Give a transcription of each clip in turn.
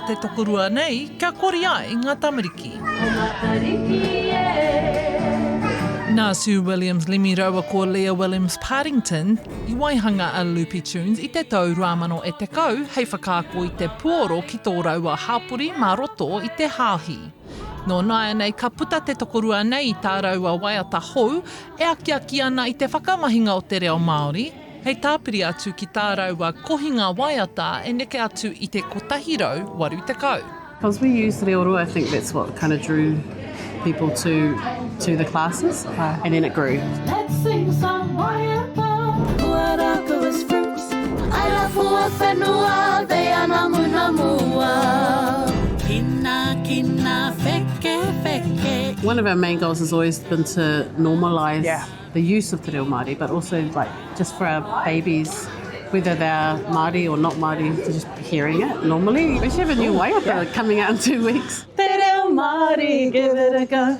puta te tokorua nei, kia kori ai ngā tamariki. Nā Sue Williams limi rāua ko Leah Williams Paddington I waihanga a Loopy Tunes I te tau 2010 hei whakaako I te puoro ki tō rāua hāpuri mā roto I te hāhi. Nōnāianei ka puta te tokorua nei I tā rāua waiata hou e akiaki ana I te whakamahinga o te reo Māori. Hei tāpiri atu ki tā rāua kohinga waiata e neke atu I te kotahirau waru te kau. Because we use reo, I think that's what kind of drew people to the classes, and then it grew. Let's sing some waiata. Puoro is fruits. I love for whenua, they are namu. Kina feke. One of our main goals has always been to normalise the use of te reo Māori, but also like just for our babies, whether they're Māori or not Māori, to just be hearing it normally. We should have a new waiata coming out in 2 weeks. Te reo Māori, give it a go.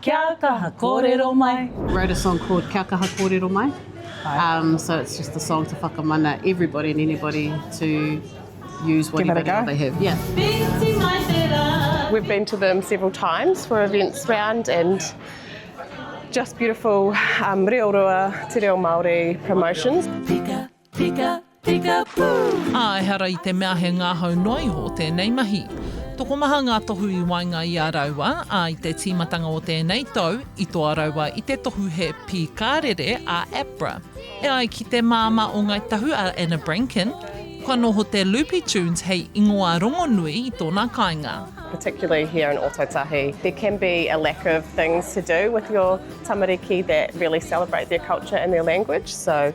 Kia Kaha Kōrero Mai. Wrote a song called Kaha Kōrero Mai. So it's just a song to whakamana everybody and anybody to use whatever they have. Yeah. We've been to them several times for events round and just beautiful reorua te reo Māori promotions. Pika, poo. Hara I te mea he ngā hau noi ho tēnei mahi. Toko maha ngā tohu I wainga I a rāua, I te tīmatanga o tēnei tau, I toa rāua I te tohu he pīkārere a APRA. E ai ki te māma o ngai tahu a Anna Brankin, kua noho te Loopy Tunes hei ingoa rongonui I tōna kāinga. Particularly here in Ōtautahi, there can be a lack of things to do with your tamariki that really celebrate their culture and their language. So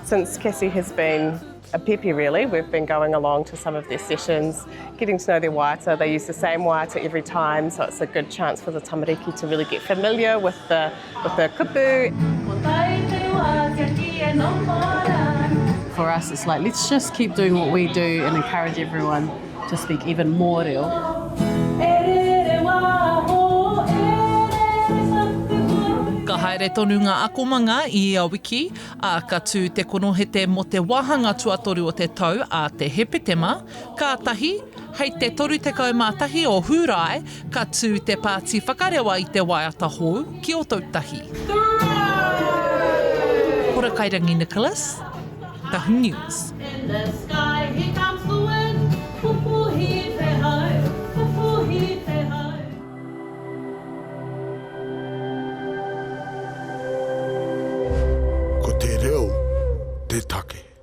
since Cassie has been a pepe really, we've been going along to some of their sessions, getting to know their waiata. They use the same waiata every time, so it's a good chance for the tamariki to really get familiar with the kupu. For us, it's like, let's just keep doing what we do and encourage everyone to speak even more reo. Ka haere tonu ngā akomanga I ā-wiki, a ka tū te konohete mo te wāhanga tuatoru o te tau a te hepetema, ka tahi, hei te toru te kaumātahi o Hūrai, ka tū te pāti whakarewa I te waiata hou ki Ōtautahi. Ora kairangi Nicholas, Tahu News. In the sky, here comes the wind. Pupuhi te hau, pupuhi te hau. Ko te reo, te take.